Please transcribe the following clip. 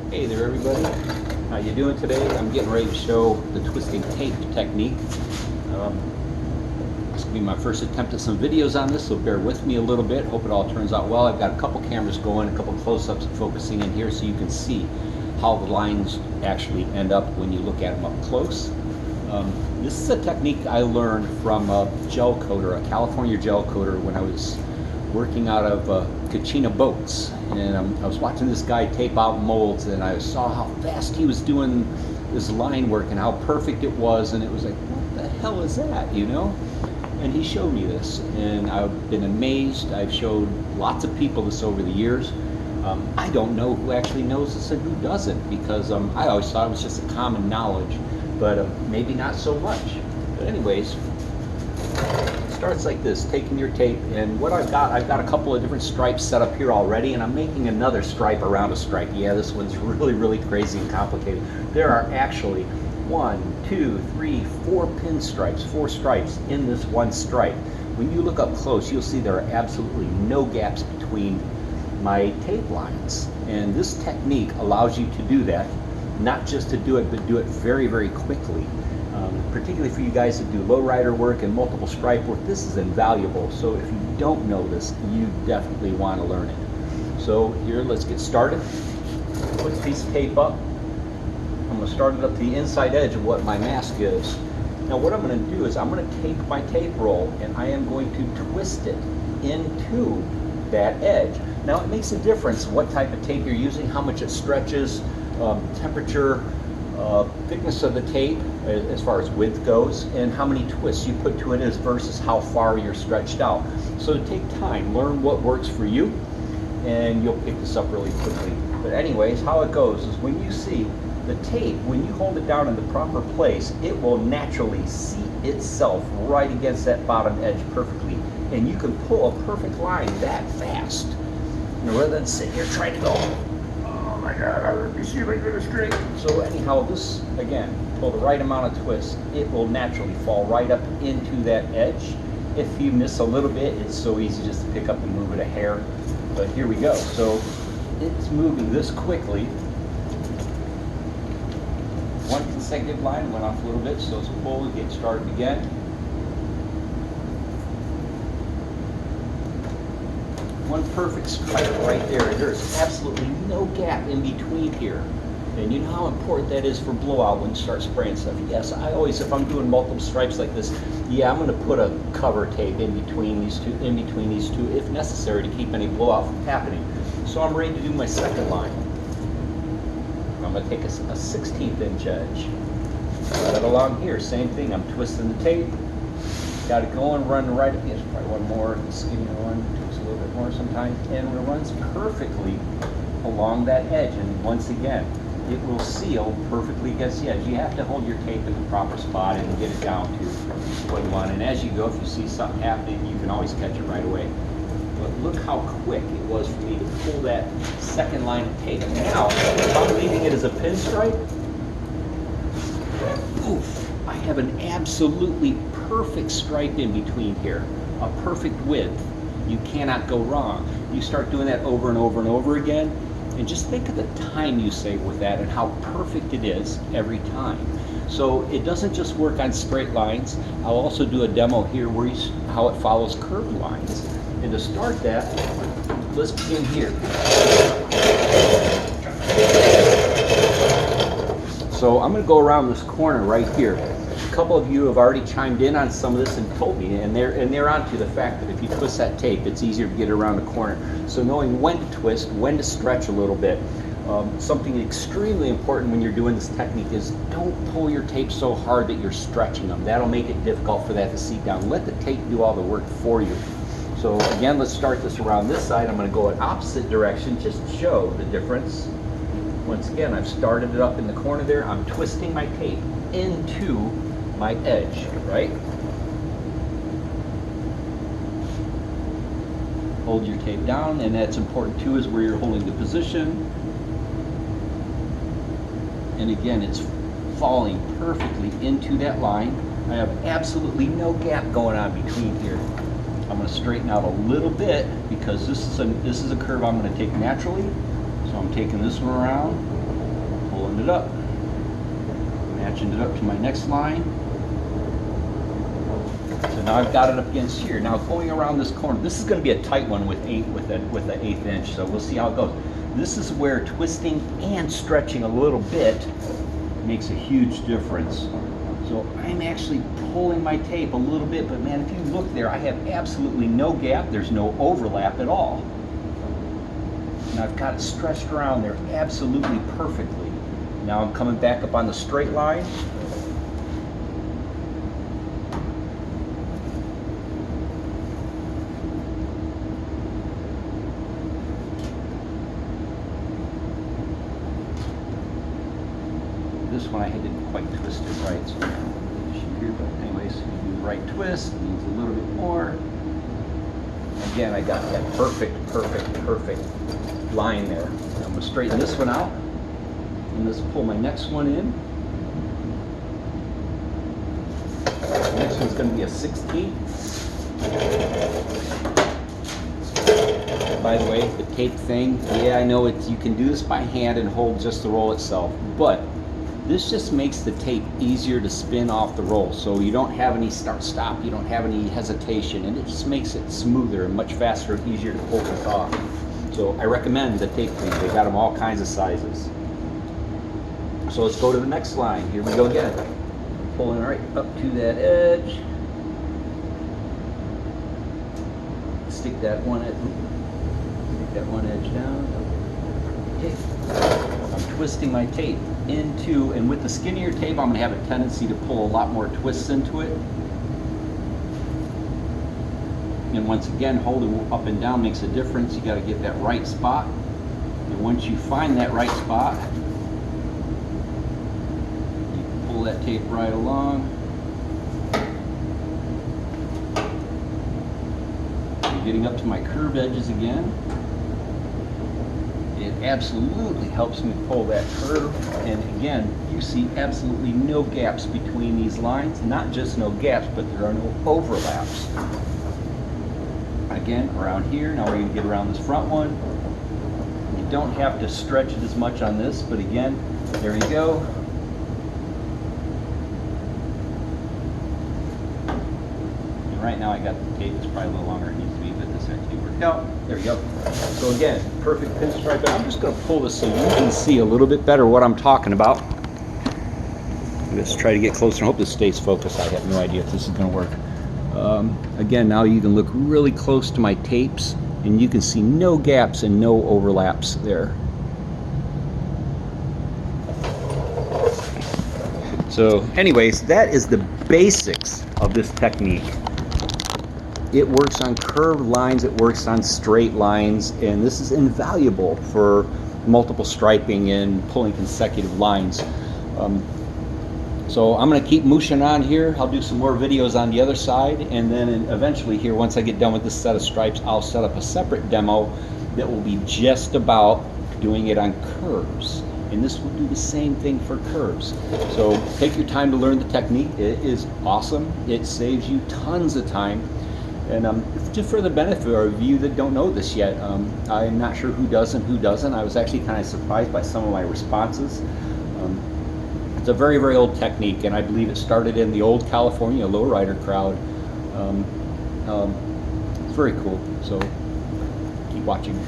Hey there everybody, how you doing today? I'm getting ready to show the twisting tape technique. This will be my first attempt at some videos on this, so bear with me a little bit. Hope it all turns out well. I've got a couple cameras going, a couple close-ups focusing in here so you can see how the lines actually end up when you look at them up close. This is a technique I learned from a gel coater, a California gel coater, when I was working out of Kachina boats, and I was watching this guy tape out molds, and I saw how fast he was doing this line work and how perfect it was, and it was like, what the hell is that, you know? And he showed me this, and I've been amazed. I've showed lots of people this over the years. I don't know who actually knows this and who doesn't, because I always thought it was just a common knowledge, but maybe not so much. But anyways, starts like this, taking your tape, and what I've got a couple of different stripes set up here already, and I'm making another stripe around a stripe. Yeah, this one's really crazy and complicated. There are actually 1, 2, 3, 4 pinstripes, 4 stripes in this one stripe. When you look up close, you'll see there are absolutely no gaps between my tape lines, and this technique allows you to do that, not just to do it, but do it very quickly. Particularly for you guys that do lowrider work and multiple stripe work, this is invaluable. So if you don't know this, you definitely want to learn it. So here, let's get started. Put the piece of tape up. I'm going to start it up to the inside edge of what my mask is. Now what I'm going to do is I'm going to take my tape roll and I am going to twist it into that edge. Now it makes a difference what type of tape you're using, how much it stretches, temperature, thickness of the tape as far as width goes, and how many twists you put to it versus how far you're stretched out. So take time, learn what works for you, and you'll pick this up really quickly. But anyways, how it goes is when you see the tape, when you hold it down in the proper place, it will naturally seat itself right against that bottom edge perfectly, and you can pull a perfect line that fast. And rather than sit here trying to go, oh my God, let me see if I get it straight. So anyhow, this, again, pull the right amount of twist, it will naturally fall right up into that edge. If you miss a little bit, it's so easy just to pick up and move it a hair. But here we go. So it's moving this quickly. One consecutive line went off a little bit, so let's pull and get started again. One perfect stripe right there. There's absolutely no gap in between here. And you know how important that is for blowout when you start spraying stuff. Yes, I always, if I'm doing multiple stripes like this, yeah, I'm going to put a cover tape in between these two, if necessary, to keep any blowout from happening. So I'm ready to do my second line. I'm going to take a 1/16 inch edge. Right along here, same thing. I'm twisting the tape. Got it going, run right up. Here's probably one more, skinnier one. Takes a little bit more sometimes, and it runs perfectly along that edge. And once again, it will seal perfectly against the edge. You have to hold your tape in the proper spot and get it down to what you want. And as you go, if you see something happening, you can always catch it right away. But look how quick it was for me to pull that second line of tape. Now, if I'm leaving it as a pinstripe, oof, I have an absolutely perfect stripe in between here, a perfect width. You cannot go wrong. You start doing that over and over and over again, and just think of the time you save with that and how perfect it is every time. So it doesn't just work on straight lines. I'll also do a demo here where how it follows curved lines. And to start that, let's begin here. So I'm going to go around this corner right here. A couple of you have already chimed in on some of this and told me, and they're onto the fact that if you twist that tape, it's easier to get it around the corner. So knowing when to twist, when to stretch a little bit. Something extremely important when you're doing this technique is don't pull your tape so hard that you're stretching them. That'll make it difficult for that to seat down. Let the tape do all the work for you. So again, let's start this around this side. I'm going to go in opposite direction just to show the difference. Once again, I've started it up in the corner there. I'm twisting my tape into my edge, right? Hold your tape down, and that's important too, is where you're holding the position. And again, it's falling perfectly into that line. I have absolutely no gap going on between here. I'm going to straighten out a little bit because this is a curve I'm going to take naturally. So I'm taking this one around, pulling it up, matching it up to my next line. So now I've got it up against here. Now going around this corner, this is going to be a tight one with the 1/8 inch, so we'll see how it goes. This is where twisting and stretching a little bit makes a huge difference. So I'm actually pulling my tape a little bit, but man, if you look there, I have absolutely no gap. There's no overlap at all. And I've got it stretched around there absolutely perfectly. Now I'm coming back up on the straight line. This one I didn't quite twist it right, so here, but anyways, do the right twist, needs a little bit more. Again, I got that perfect line there. I'm going to straighten this one out, and let's pull my next one in. The next one's going to be a 16. By the way, the tape thing, yeah, I know you can do this by hand and hold just the roll itself, but this just makes the tape easier to spin off the roll, so you don't have any start-stop, you don't have any hesitation, and it just makes it smoother and much faster and easier to pull this off. So I recommend the tape thing. They got them all kinds of sizes. So let's go to the next line. Here we go again. Pulling right up to that edge. Stick that one edge down. Okay. I'm twisting my tape into, and with the skinnier tape, I'm going to have a tendency to pull a lot more twists into it. And once again, holding up and down makes a difference. You got to get that right spot. And once you find that right spot, you pull that tape right along. I'm getting up to my curved edges again. It absolutely helps me pull that curve, and again, you see absolutely no gaps between these lines. Not just no gaps, but there are no overlaps. Again, around here, now we're going to get around this front one. You don't have to stretch it as much on this, but again, there you go. And right now I got the tape, it's probably a little longer than it needs to be, but this actually worked out. There we go. So again, perfect pinstripe. I'm just going to pull this so you can see a little bit better what I'm talking about. Let's try to get closer. I hope this stays focused. I have no idea if this is going to work. Again, now you can look really close to my tapes, and you can see no gaps and no overlaps there. So anyways, that is the basics of this technique. It works on curved lines, it works on straight lines, and this is invaluable for multiple striping and pulling consecutive lines. So I'm going to keep mooshing on here. I'll do some more videos on the other side, and then eventually here, once I get done with this set of stripes, I'll set up a separate demo that will be just about doing it on curves. And this will do the same thing for curves. So take your time to learn the technique. It is awesome. It saves you tons of time. And just for the benefit of you that don't know this yet, I'm not sure who does and who doesn't. I was actually kind of surprised by some of my responses. It's a very, very old technique, and I believe it started in the old California lowrider crowd. It's very cool, so keep watching.